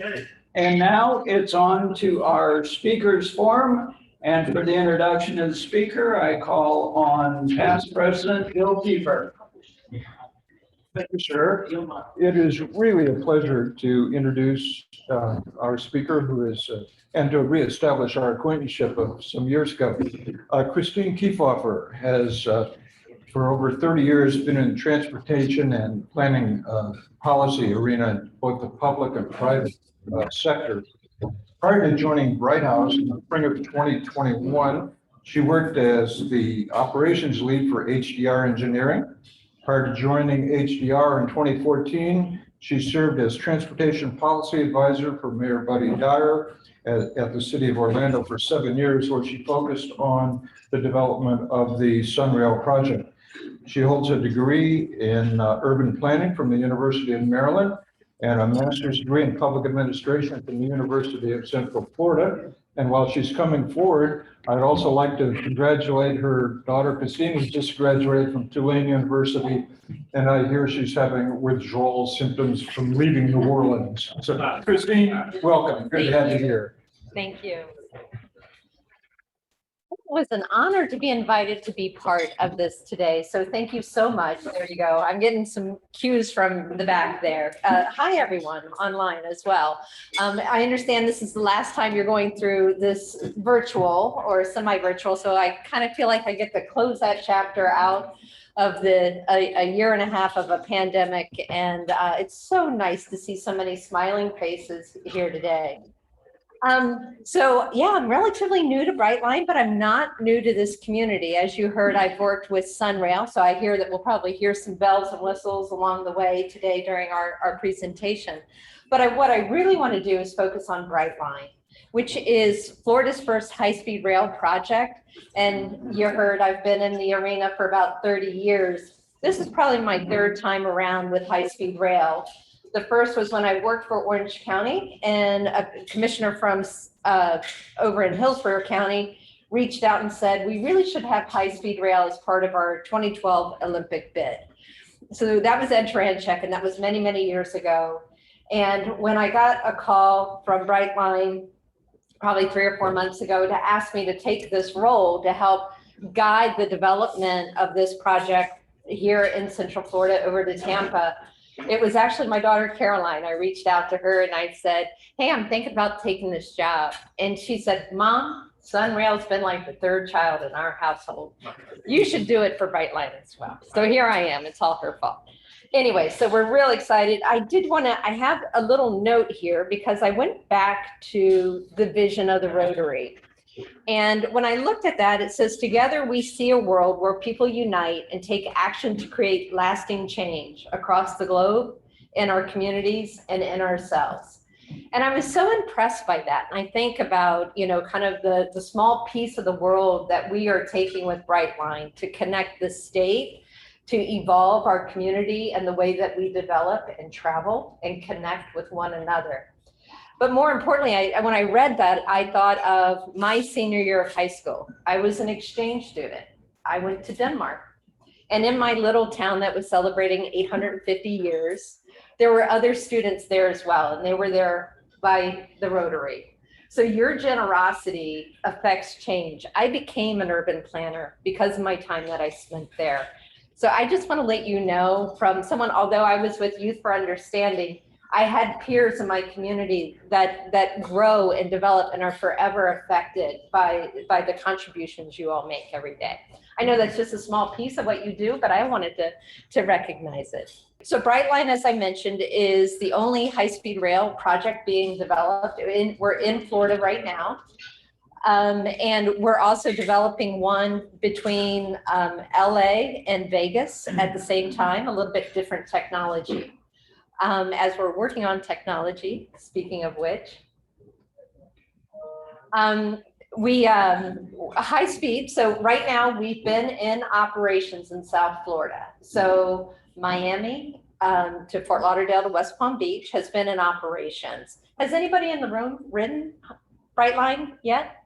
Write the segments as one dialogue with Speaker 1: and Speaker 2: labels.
Speaker 1: Okay.
Speaker 2: And now it's on to our speakers forum. And for the introduction of the speaker, I call on past President Bill Kefauver.
Speaker 3: Thank you, sir. It is really a pleasure to introduce our speaker who is, and to reestablish our acquaintanceship of some years ago. Christine Kefauver has, for over 30 years, been in the transportation and planning policy arena in both the public and private sector. Prior to joining Bright House in the spring of 2021, she worked as the operations lead for HDR Engineering. Prior to joining HDR in 2014, she served as transportation policy advisor for Mayor Buddy Dyer at the city of Orlando for 7 years, where she focused on the development of the Sunrail project. She holds a degree in urban planning from the University of Maryland and a master's degree in public administration from the University of Central Florida. And while she's coming forward, I'd also like to congratulate her daughter, Christine, who just graduated from Tulane University. And I hear she's having withdrawal symptoms from leaving New Orleans. So Christine, welcome. Good to have you here.
Speaker 4: Thank you. It was an honor to be invited to be part of this today. So thank you so much. There you go. I'm getting some cues from the back there. Hi, everyone online as well. I understand this is the last time you're going through this virtual or semi-virtual. So I kind of feel like I get to close that chapter out of a year and a half of a pandemic. And it's so nice to see so many smiling faces here today. So yeah, I'm relatively new to Brightline, but I'm not new to this community. As you heard, I've worked with Sunrail, so I hear that we'll probably hear some bells and whistles along the way today during our presentation. But what I really want to do is focus on Brightline, which is Florida's first high-speed rail project. And you heard I've been in the arena for about 30 years. This is probably my third time around with high-speed rail. The first was when I worked for Orange County, and a commissioner from over in Hillsborough County reached out and said, we really should have high-speed rail as part of our 2012 Olympic bid. So that was Ed Tranchek, and that was many, many years ago. And when I got a call from Brightline probably 3 or 4 months ago to ask me to take this role to help guide the development of this project here in Central Florida over to Tampa, it was actually my daughter, Caroline. I reached out to her and I said, hey, I'm thinking about taking this job. And she said, Mom, Sunrail's been like the third child in our household. You should do it for Brightline as well. So here I am. It's all her fault. Anyway, so we're real excited. I have a little note here because I went back to the vision of the Rotary. And when I looked at that, it says, together we see a world where people unite and take action to create lasting change across the globe, in our communities, and in ourselves. And I was so impressed by that. And I think about, kind of the small piece of the world that we are taking with Brightline to connect the state, to evolve our community and the way that we develop and travel and connect with one another. But more importantly, when I read that, I thought of my senior year of high school. I was an exchange student. I went to Denmark. And in my little town that was celebrating 850 years, there were other students there as well, and they were there by the Rotary. So your generosity affects change. I became an urban planner because of my time that I spent there. So I just want to let you know from someone, although I was with Youth for Understanding, I had peers in my community that grow and develop and are forever affected by the contributions you all make every day. I know that's just a small piece of what you do, but I wanted to recognize it. So Brightline, as I mentioned, is the only high-speed rail project being developed. We're in Florida right now. And we're also developing one between LA and Vegas at the same time, a little bit different technology. As we're working on technology, speaking of which, high speed. So right now we've been in operations in South Florida. So Miami to Fort Lauderdale to West Palm Beach has been in operations. Has anybody in the room ridden Brightline yet?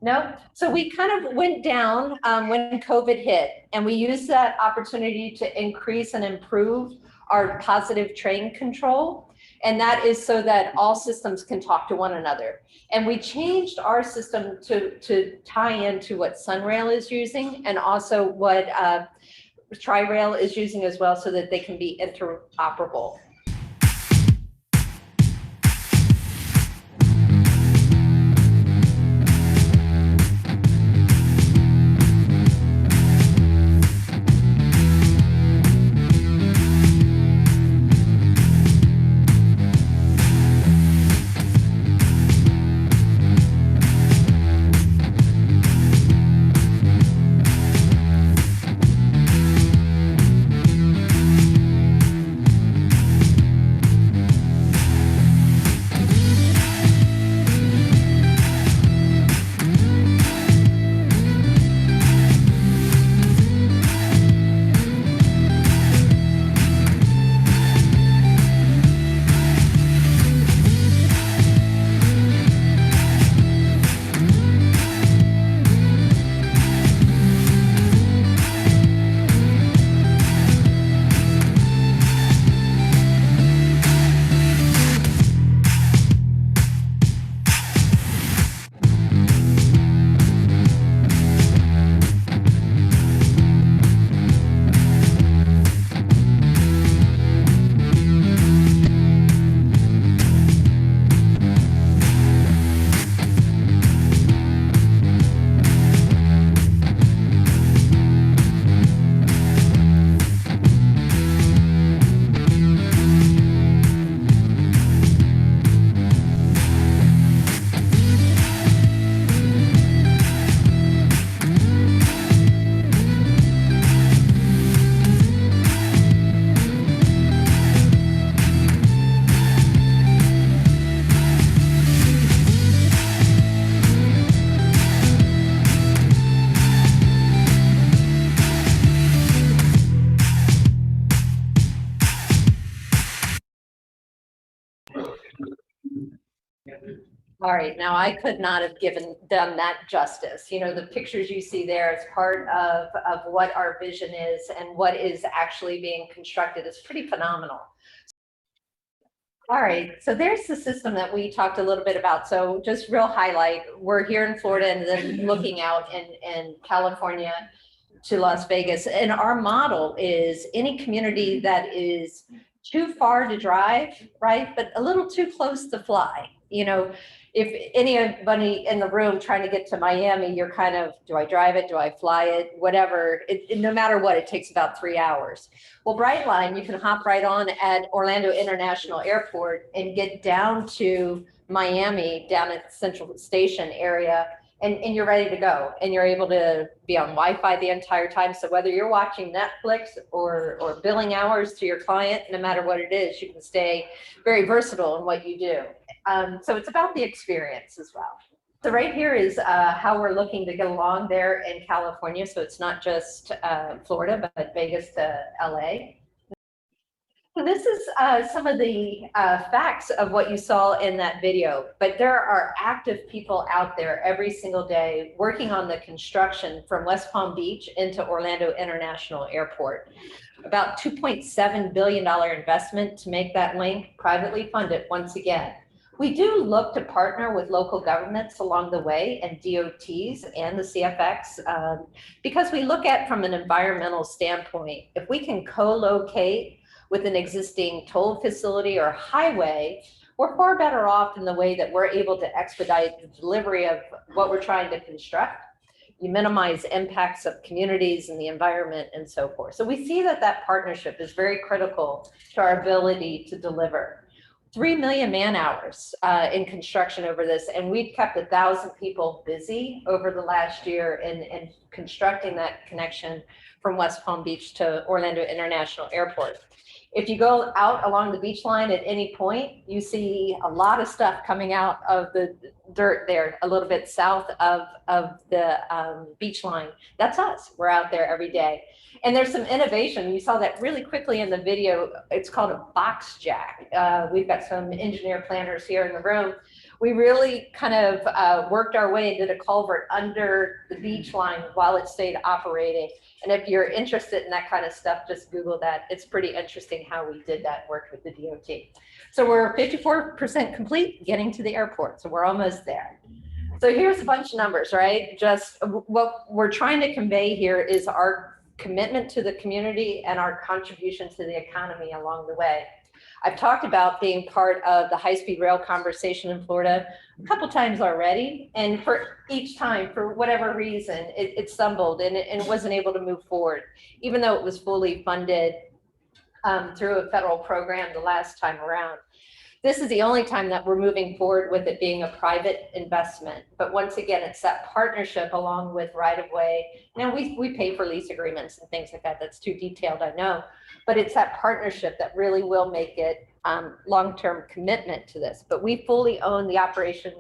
Speaker 4: No? So we kind of went down when COVID hit, and we used that opportunity to increase and improve our positive train control. And that is so that all systems can talk to one another. And we changed our system to tie into what Sunrail is using and also what Tri-Rail is using as well, so that they can be interoperable. All right, now I could not have done that justice. You know, the pictures you see there is part of what our vision is, and what is actually being constructed is pretty phenomenal. All right, so there's the system that we talked a little bit about. So just real highlight, we're here in Florida and then looking out in California to Las Vegas. And our model is any community that is too far to drive, right, but a little too close to fly. You know, if anybody in the room trying to get to Miami, you're kind of, do I drive it? Do I fly it? Whatever, no matter what, it takes about 3 hours. Well, Brightline, you can hop right on at Orlando International Airport and get down to Miami, down at the Central Station area, and you're ready to go. And you're able to be on Wi-Fi the entire time. So whether you're watching Netflix or billing hours to your client, no matter what it is, you can stay very versatile in what you do. So it's about the experience as well. So right here is how we're looking to get along there in California. So it's not just Florida, but Vegas to LA. So this is some of the facts of what you saw in that video, but there are active people out there every single day working on the construction from West Palm Beach into Orlando International Airport. About $2.7 billion investment to make that link, privately funded once again. We do look to partner with local governments along the way, and DOTs and the CFX, because we look at from an environmental standpoint, if we can co-locate with an existing toll facility or highway, we're far better off in the way that we're able to expedite the delivery of what we're trying to construct. You minimize impacts of communities and the environment and so forth. So we see that that partnership is very critical to our ability to deliver. 3 million man hours in construction over this, and we've kept 1,000 people busy over the last year in constructing that connection from West Palm Beach to Orlando International Airport. If you go out along the beach line at any point, you see a lot of stuff coming out of the dirt there, a little bit south of the beach line. That's us. We're out there every day. And there's some innovation. You saw that really quickly in the video. It's called a box jack. We've got some engineer planners here in the room. We really kind of worked our way and did a culvert under the beach line while it stayed operating. And if you're interested in that kind of stuff, just Google that. It's pretty interesting how we did that and worked with the DOT. So we're 54% complete getting to the airport. So we're almost there. So here's a bunch of numbers, right? Just what we're trying to convey here is our commitment to the community and our contribution to the economy along the way. I've talked about being part of the high-speed rail conversation in Florida a couple times already. And for each time, for whatever reason, it stumbled and it wasn't able to move forward, even though it was fully funded through a federal program the last time around. This is the only time that we're moving forward with it being a private investment. But once again, it's that partnership along with right-of-way. Now we pay for lease agreements and things like that. That's too detailed, I know. But it's that partnership that really will make it long-term commitment to this. But we fully own the operation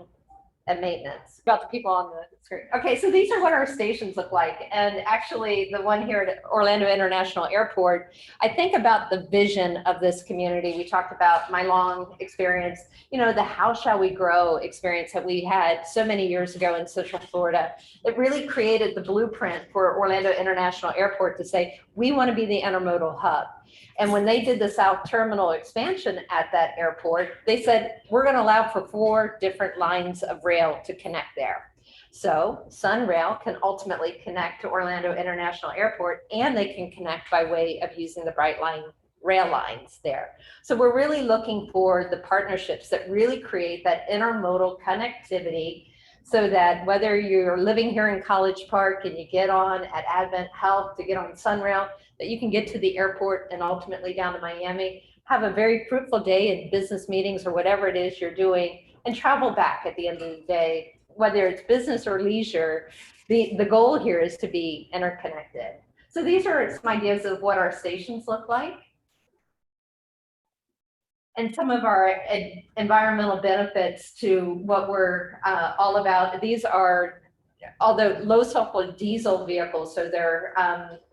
Speaker 4: and maintenance. About the people on the screen. Okay, so these are what our stations look like. And actually the one here at Orlando International Airport, I think about the vision of this community. We talked about my long experience, you know, the how shall we grow experience that we had so many years ago in Central Florida. It really created the blueprint for Orlando International Airport to say, we want to be the intermodal hub. And when they did the South Terminal expansion at that airport, they said, we're going to allow for 4 different lines of rail to connect there. So Sunrail can ultimately connect to Orlando International Airport, and they can connect by way of using the Brightline rail lines there. So we're really looking for the partnerships that really create that intermodal connectivity, so that whether you're living here in College Park and you get on at Advent Health to get on Sunrail, that you can get to the airport and ultimately down to Miami, have a very fruitful day in business meetings or whatever it is you're doing, and travel back at the end of the day, whether it's business or leisure. The goal here is to be interconnected. So these are some ideas of what our stations look like. And some of our environmental benefits to what we're all about. These are, although low sulfur diesel vehicles, so they're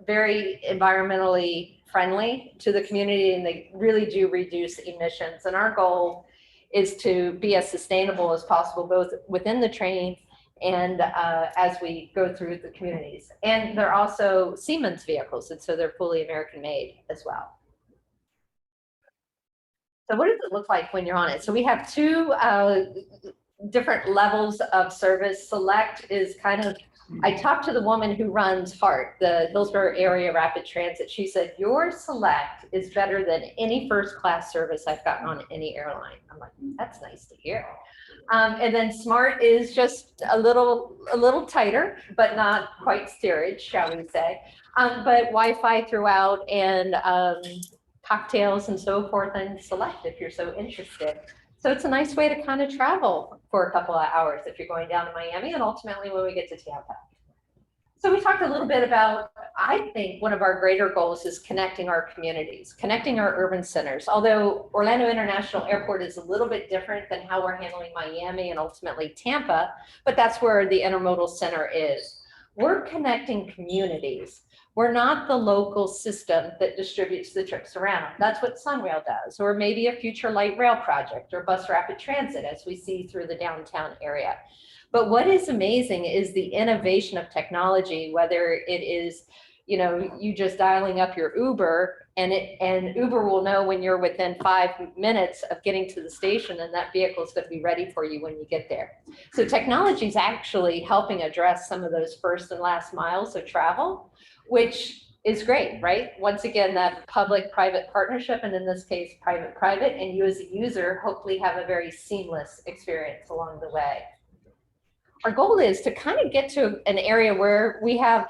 Speaker 4: very environmentally friendly to the community, and they really do reduce emissions. And our goal is to be as sustainable as possible, both within the train and as we go through the communities. And they're also Siemens vehicles, and so they're fully American made as well. So what does it look like when you're on it? So we have 2 different levels of service. Select is kind of, I talked to the woman who runs HART, the Hillsborough Area Rapid Transit. She said, your Select is better than any first class service I've gotten on any airline. I'm like, that's nice to hear. And then Smart is just a little tighter, but not quite steerage, shall we say. But Wi-Fi throughout, and cocktails and so forth, and Select if you're so interested. So it's a nice way to kind of travel for a couple of hours if you're going down to Miami, and ultimately when we get to Tampa. So we talked a little bit about, I think one of our greater goals is connecting our communities, connecting our urban centers. Although Orlando International Airport is a little bit different than how we're handling Miami and ultimately Tampa, but that's where the intermodal center is. We're connecting communities. We're not the local system that distributes the trips around. That's what Sunrail does, or maybe a future light rail project or bus rapid transit, as we see through the downtown area. But what is amazing is the innovation of technology, whether it is, you know, you just dialing up your Uber, and Uber will know when you're within 5 minutes of getting to the station, and that vehicle is going to be ready for you when you get there. So technology is actually helping address some of those first and last miles of travel, which is great, right? Once again, that public-private partnership, and in this case, private-private, and you as a user hopefully have a very seamless experience along the way. Our goal is to kind of get to an area where we have,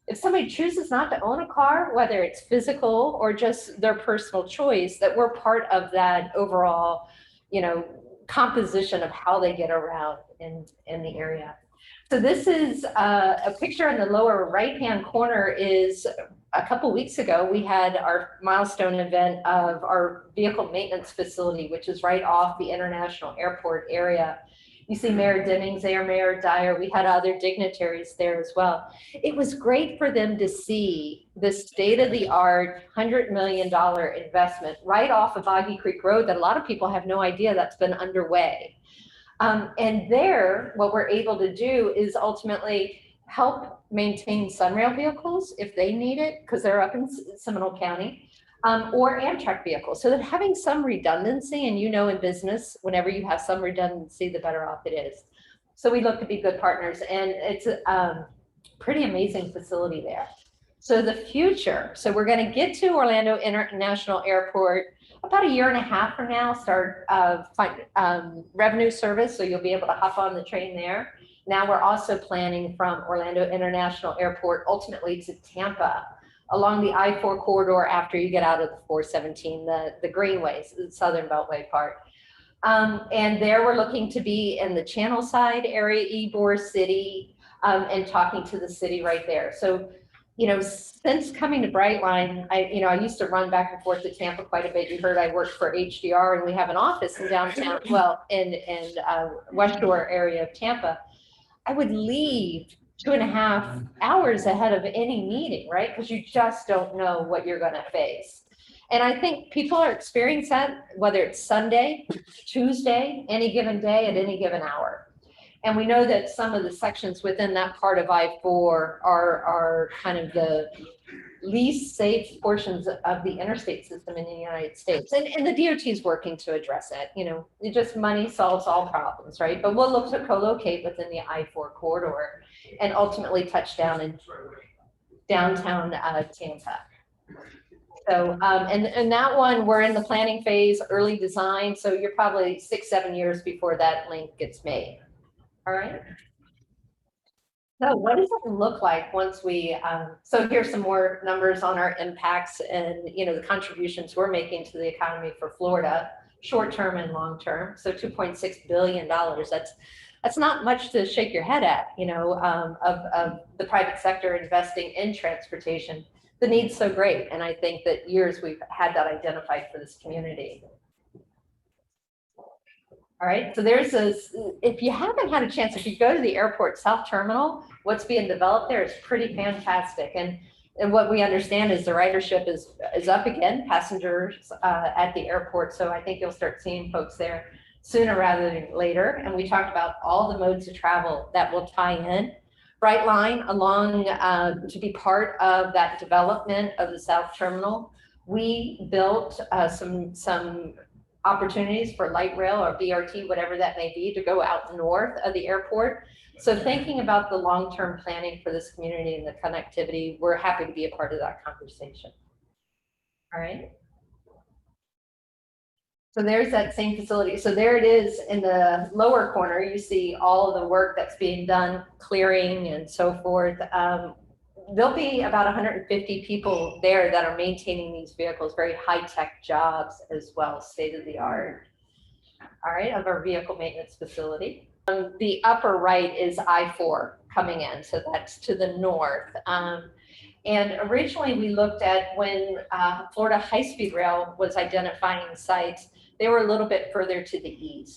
Speaker 4: if somebody chooses not to own a car, whether it's physical or just their personal choice, that we're part of that overall, you know, composition of how they get around in the area. So this is a picture in the lower right-hand corner. Is a couple weeks ago, we had our milestone event of our vehicle maintenance facility, which is right off the International Airport area. You see Mayor Dennings there, Mayor Dyer. We had other dignitaries there as well. It was great for them to see the state-of-the-art $100 million investment right off of Boggy Creek Road that a lot of people have no idea that's been underway. And there, what we're able to do is ultimately help maintain Sunrail vehicles if they need it, because they're up in Seminole County, or Amtrak vehicles. So that having some redundancy, and you know, in business, whenever you have some redundancy, the better off it is. So we look to be good partners, and it's a pretty amazing facility there. So the future, so we're going to get to Orlando International Airport about 1.5 years from now, start revenue service. So you'll be able to hop on the train there. Now we're also planning from Orlando International Airport ultimately to Tampa along the I-4 corridor after you get out of the 417, the Greenways, the Southern Beltway part. And there we're looking to be in the Channel Side area, Ybor City, and talking to the city right there. So, you know, since coming to Brightline, I used to run back and forth to Tampa quite a bit. You heard I worked for HDR, and we have an office in downtown, well, in West Shore area of Tampa. I would leave 2.5 hours ahead of any meeting, right? Because you just don't know what you're going to face. And I think people are experiencing that, whether it's Sunday, Tuesday, any given day at any given hour. And we know that some of the sections within that part of I-4 are kind of the least safe portions of the interstate system in the United States. And the DOT is working to address it. You know, it just money solves all problems, right? But we'll look to co-locate within the I-4 corridor and ultimately touch down in downtown Tampa. So, and that one, we're in the planning phase, early design. So you're probably 6-7 years before that link gets made. All right. So what does it look like once we, so here's some more numbers on our impacts and, you know, the contributions we're making to the economy for Florida, short-term and long-term. So $2.6 billion, that's not much to shake your head at, you know, of the private sector investing in transportation. The need's so great. And I think that years we've had that identified for this community. All right, so there's this, if you haven't had a chance, if you go to the airport South Terminal, what's being developed there is pretty fantastic. And what we understand is the ridership is up again, passengers at the airport. So I think you'll start seeing folks there sooner rather than later. And we talked about all the modes of travel that will tie in. Brightline along to be part of that development of the South Terminal. We built some opportunities for light rail or BRT, whatever that may be, to go out north of the airport. So thinking about the long-term planning for this community and the connectivity, we're happy to be a part of that conversation. All right. So there's that same facility. So there it is in the lower corner. You see all of the work that's being done, clearing and so forth. There'll be about 150 people there that are maintaining these vehicles, very high-tech jobs as well, state-of-the-art. All right, of our vehicle maintenance facility. The upper right is I-4 coming in, so that's to the north. And originally we looked at when Florida High-Speed Rail was identifying sites, they were a little bit further to the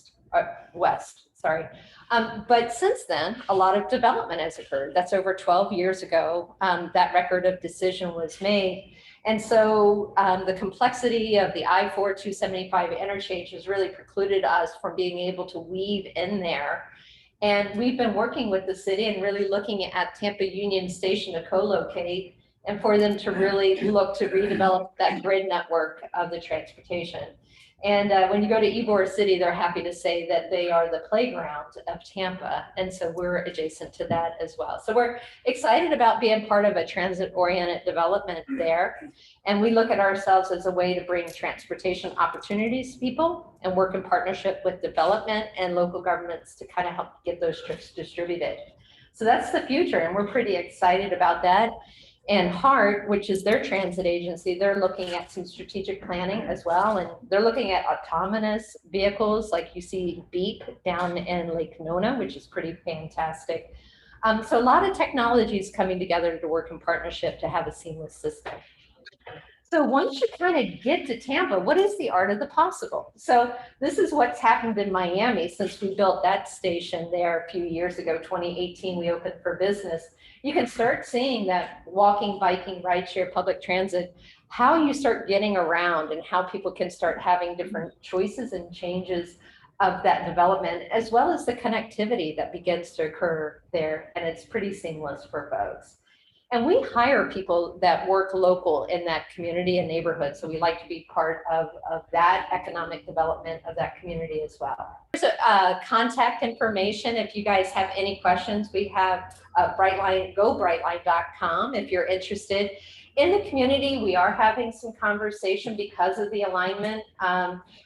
Speaker 4: west, sorry. But since then, a lot of development has occurred. That's over 12 years ago, that record of decision was made. And so the complexity of the I-4-275 interchange has really precluded us from being able to weave in there. And we've been working with the city and really looking at Tampa Union Station to co-locate and for them to really look to redevelop that grid network of the transportation. And when you go to Ybor City, they're happy to say that they are the playground of Tampa. And so we're adjacent to that as well. So we're excited about being part of a transit-oriented development there. And we look at ourselves as a way to bring transportation opportunities to people and work in partnership with development and local governments to kind of help get those trips distributed. So that's the future, and we're pretty excited about that. And HART, which is their transit agency, they're looking at some strategic planning as well. And they're looking at autonomous vehicles like you see Beep down in Lake Nona, which is pretty fantastic. So a lot of technologies coming together to work in partnership to have a seamless system. So once you kind of get to Tampa, what is the art of the possible? So this is what's happened in Miami since we built that station there a few years ago, 2018, we opened for business. You can start seeing that walking, biking, rideshare, public transit, how you start getting around and how people can start having different choices and changes of that development, as well as the connectivity that begins to occur there. And it's pretty seamless for folks. And we hire people that work local in that community and neighborhood. So we like to be part of that economic development of that community as well. There's contact information. If you guys have any questions, we have Brightline, gobrightline.com if you're interested. In the community, we are having some conversation because of the alignment.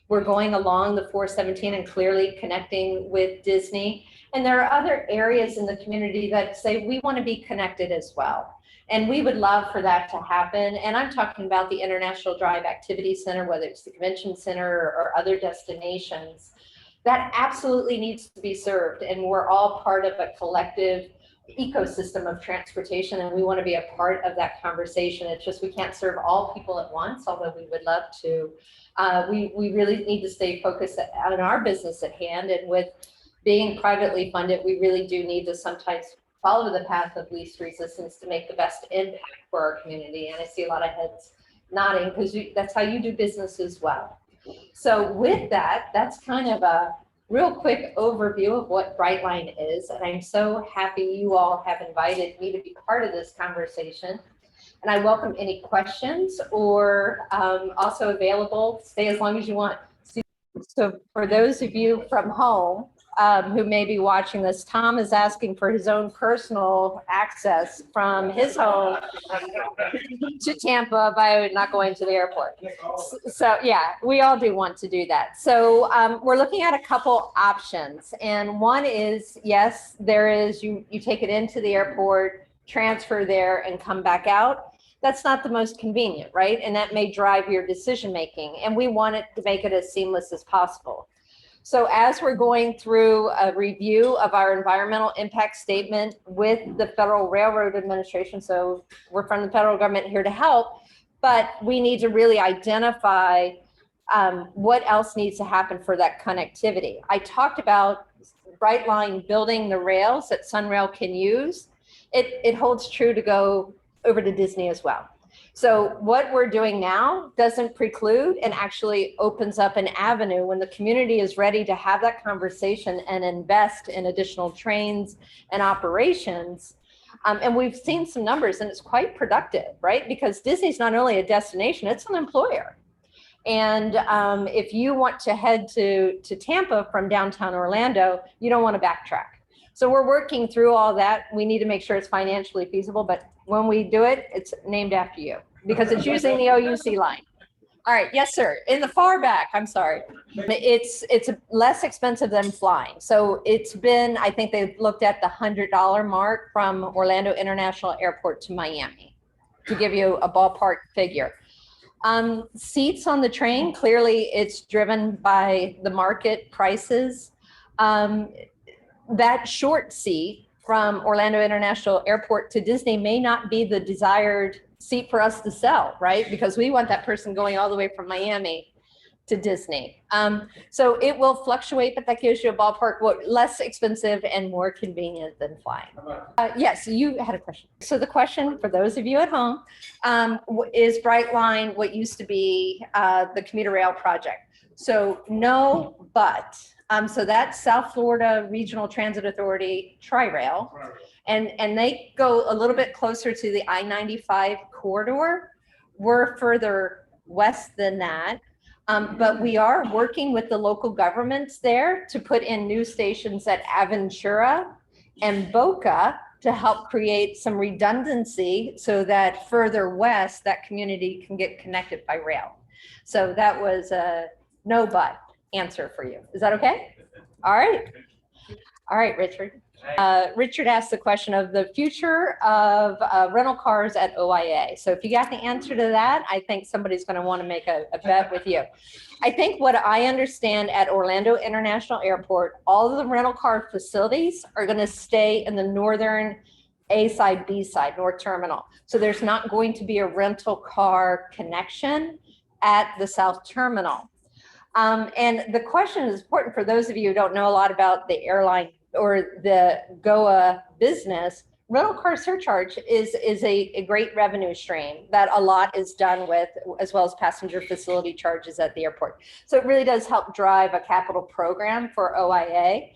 Speaker 4: We're going along the 417 and clearly connecting with Disney. And there are other areas in the community that say we want to be connected as well. And we would love for that to happen. And I'm talking about the International Drive Activity Center, whether it's the convention center or other destinations. That absolutely needs to be served. And we're all part of a collective ecosystem of transportation, and we want to be a part of that conversation. It's just we can't serve all people at once, although we would love to. We really need to stay focused on our business at hand, and with being privately funded, we really do need to sometimes follow the path of least resistance to make the best impact for our community. And I see a lot of heads nodding because that's how you do business as well. So with that, that's kind of a real quick overview of what Brightline is. And I'm so happy you all have invited me to be part of this conversation. And I welcome any questions, or also available, stay as long as you want. So for those of you from home who may be watching this, Tom is asking for his own personal access from his home to Tampa by not going to the airport. So yeah, we all do want to do that. So we're looking at a couple options. And one is, yes, there is, you take it into the airport, transfer there and come back out. That's not the most convenient, right? And that may drive your decision making. And we want it to make it as seamless as possible. So as we're going through a review of our environmental impact statement with the Federal Railroad Administration, so we're from the federal government here to help, but we need to really identify what else needs to happen for that connectivity. I talked about Brightline building the rails that Sunrail can use. It holds true to go over to Disney as well. So what we're doing now doesn't preclude and actually opens up an avenue when the community is ready to have that conversation and invest in additional trains and operations. And we've seen some numbers and it's quite productive, right? Because Disney's not only a destination, it's an employer. And if you want to head to Tampa from downtown Orlando, you don't want to backtrack. So we're working through all that. We need to make sure it's financially feasible, but when we do it, it's named after you because it's using the OUC line. All right, yes, sir. In the far back, I'm sorry. It's less expensive than flying. So it's been, I think they've looked at the $100 mark from Orlando International Airport to Miami, to give you a ballpark figure. Seats on the train, clearly it's driven by the market prices. That short seat from Orlando International Airport to Disney may not be the desired seat for us to sell, right? Because we want that person going all the way from Miami to Disney. So it will fluctuate, but that gives you a ballpark, what less expensive and more convenient than flying. Yes, you had a question. So the question for those of you at home, is Brightline what used to be the commuter rail project? So no, but. So that's South Florida Regional Transit Authority Tri-Rail, and they go a little bit closer to the I-95 corridor. We're further west than that, but we are working with the local governments there to put in new stations at Aventura and Boca to help create some redundancy so that further west, that community can get connected by rail. So that was a no but answer for you. Is that okay? All right. All right, Richard. Richard asked the question of the future of rental cars at OIA. So if you got the answer to that, I think somebody's going to want to make a bet with you. I think what I understand at Orlando International Airport, all of the rental car facilities are going to stay in the northern A side, B side, North Terminal. So there's not going to be a rental car connection at the South Terminal. And the question is important for those of you who don't know a lot about the airline or the GOA business. rental car surcharge is a great revenue stream that a lot is done with, as well as passenger facility charges at the airport. So it really does help drive a capital program for OIA.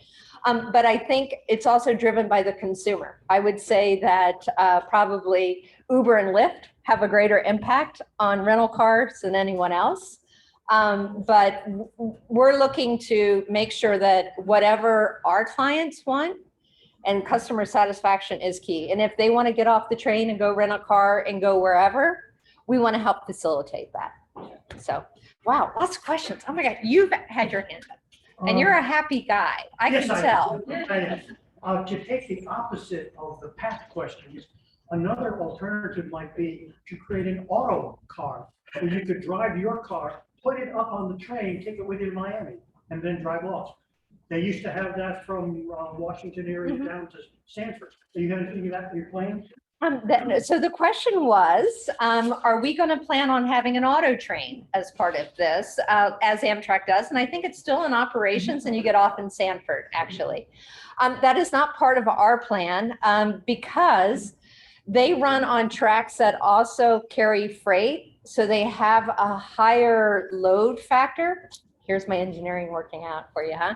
Speaker 4: But I think it's also driven by the consumer. I would say that probably Uber and Lyft have a greater impact on rental cars than anyone else. But we're looking to make sure that whatever our clients want, and customer satisfaction is key. And if they want to get off the train and go rent a car and go wherever, we want to help facilitate that. So, wow, lots of questions. Oh my God, you've had your hand up. And you're a happy guy. I
Speaker 1: Yes,
Speaker 4: can tell.
Speaker 1: To take the opposite of the past questions, another alternative might be to create an auto car where you could drive your car, put it up on the train, take it with you to Miami, and then drive off. They used to have that from Washington area down to Sanford. Do you have anything of that in your plan?
Speaker 4: So the question was, are we going to plan on having an auto train as part of this, as Amtrak does? And I think it's still in operations and you get off in Sanford, actually. That is not part of our plan because they run on tracks that also carry freight. So they have a higher load factor. Here's my engineering working out for you, huh?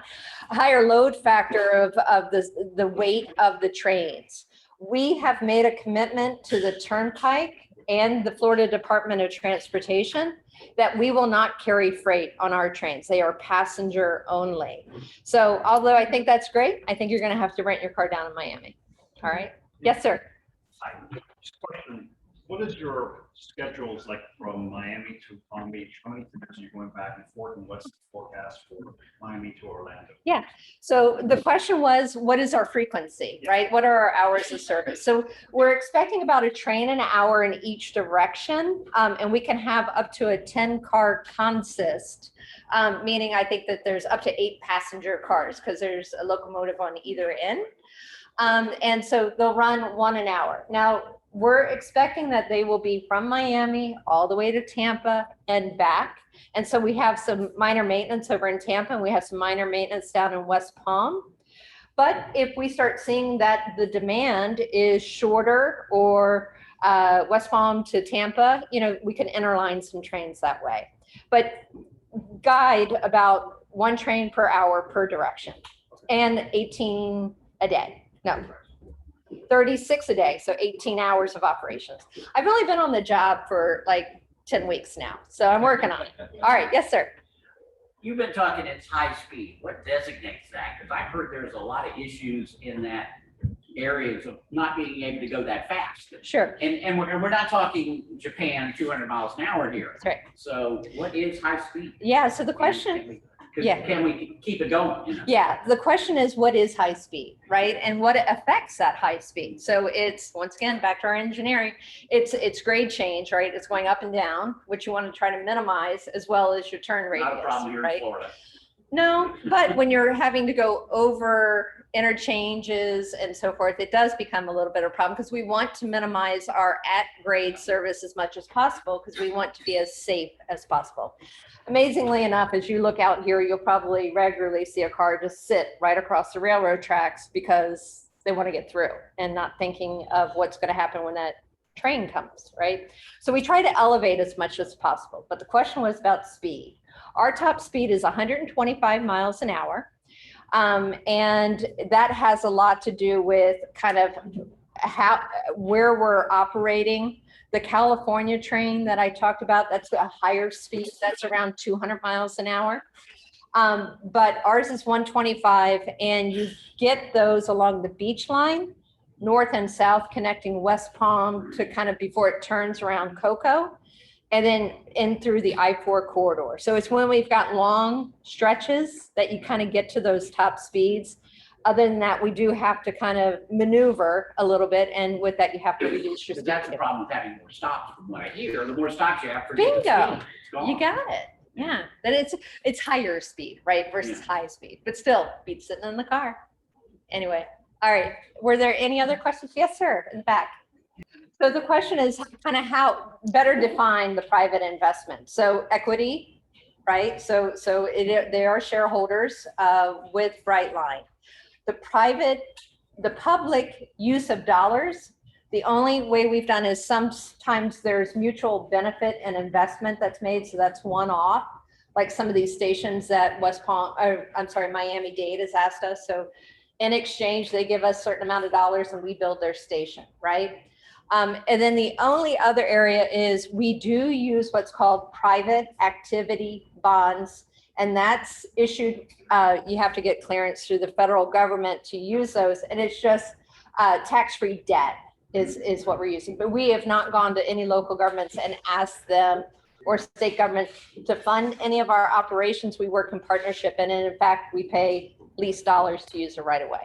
Speaker 4: A higher load factor of the weight of the trains. We have made a commitment to the Turnpike and the Florida Department of Transportation that we will not carry freight on our trains. They are passenger only. So although I think that's great, I think you're going to have to rent your car down in Miami. All right. Yes, sir.
Speaker 5: Question. What is your schedules like from Miami to Palm Beach? How many times are you going back and forth, and what's the forecast for Miami to Orlando?
Speaker 4: Yeah. So the question was, what is our frequency, right? What are our hours of service? So we're expecting about a train an hour in each direction, and we can have up to a 10-car consist, meaning I think that there's up to 8 passenger cars because there's a locomotive on either end. And so they'll run 1 an hour. Now, we're expecting that they will be from Miami all the way to Tampa and back. And so we have some minor maintenance over in Tampa and we have some minor maintenance down in West Palm. But if we start seeing that the demand is shorter or West Palm to Tampa, you know, we can interline some trains that way. But guide about 1 train per hour per direction and 18 a day. No. 36 a day, so 18 hours of operations. I've only been on the job for like 10 weeks now, so I'm working on it. All right, yes, sir.
Speaker 6: You've been talking it's high speed. What designates that? Because I've heard there's a lot of issues in that areas of not being able to go that fast.
Speaker 4: Sure.
Speaker 6: And we're not talking Japan 200 miles an hour here.
Speaker 4: That's right.
Speaker 6: So what is high speed?
Speaker 4: Yeah, so the question,
Speaker 6: Can we keep it going? You know?
Speaker 4: yeah, the question is what is high speed, right? And what affects that high speed? So it's, once again, back to our engineering, it's grade change, right? It's going up and down, which you want to try to minimize as well as your turn radius,
Speaker 6: Not a problem here
Speaker 4: right?
Speaker 6: in Florida.
Speaker 4: No, but when you're having to go over interchanges and so forth, it does become a little bit of a problem because we want to minimize our at-grade service as much as possible because we want to be as safe as possible. Amazingly enough, as you look out here, you'll probably regularly see a car just sit right across the railroad tracks because they want to get through and not thinking of what's going to happen when that train comes, right? So we try to elevate as much as possible, but the question was about speed. Our top speed is 125 miles an hour. And that has a lot to do with kind of where we're operating. The California train that I talked about, that's a higher speed, that's around 200 miles an hour. But ours is 125 and you get those along the beach line, north and south connecting West Palm to kind of before it turns around Cocoa. And then in through the I-4 corridor. So it's when we've got long stretches that you kind of get to those top speeds. Other than that, we do have to kind of maneuver a little bit. And with that, you have to reduce your
Speaker 6: But
Speaker 4: speed.
Speaker 6: that's the problem with having more stops from what I hear. The more stops you have for
Speaker 4: Bingo. You got it. Yeah. Then it's higher speed, right? Versus high speed, but still beats sitting in the car. Anyway. All right. Were there any other questions? Yes, sir. In the back. So the question is kind of how better define the private investment. So equity, right? So they are shareholders with Brightline. The private the public use of dollars, the only way we've done is sometimes there's mutual benefit and investment that's made. So that's one off, like some of these stations that West Palm, or I'm sorry, Miami-Dade has asked us. So in exchange, they give us a certain amount of dollars and we build their station, right? And then the only other area is we do use what's called private activity bonds. And that's issued, you have to get clearance through the federal government to use those. And it's just tax-free debt is what we're using. But we have not gone to any local governments and asked them or state government to fund any of our operations. We work in partnership. And in fact, we pay lease dollars to use it right away.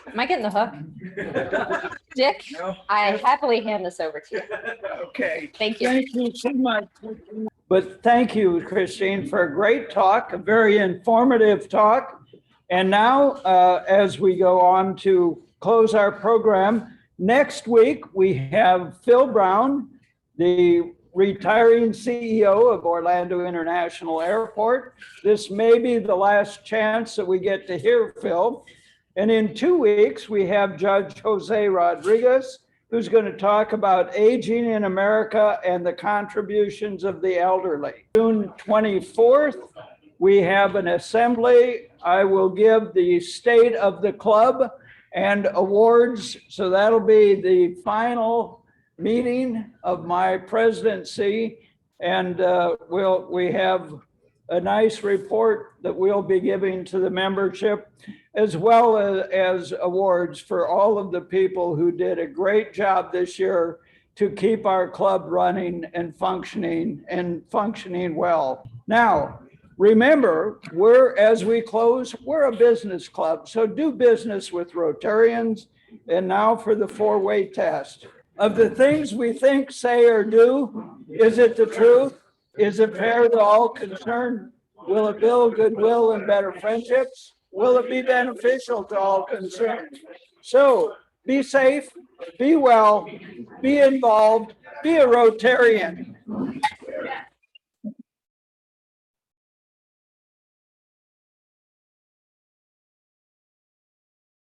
Speaker 4: Am I getting the hook? Dick,
Speaker 2: No.
Speaker 4: I happily hand this over to you.
Speaker 2: Okay.
Speaker 4: Thank you.
Speaker 2: Thank you so much. But thank you, Christine, for a great talk, a very informative talk. And now, as we go on to close our program, next week we have Phil Brown, the retiring CEO of Orlando International Airport. This may be the last chance that we get to hear Phil. And in 2 weeks, we have Judge Jose Rodriguez, who's going to talk about aging in America and the contributions of the elderly. June 24th, we have an assembly. I will give the state of the club and awards. So that'll be the final meeting of my presidency. And we have a nice report that we'll be giving to the membership, as well as awards for all of the people who did a great job this year to keep our club running and functioning well. Now, remember, as we close, we're a business club, so do business with Rotarians. And now for the four-way test. Of the things we think, say, or do, is it the truth? Is it fair to all concerned? Will it build goodwill and better friendships? Will it be beneficial to all concerned? So be safe, be well, be involved, be a Rotarian.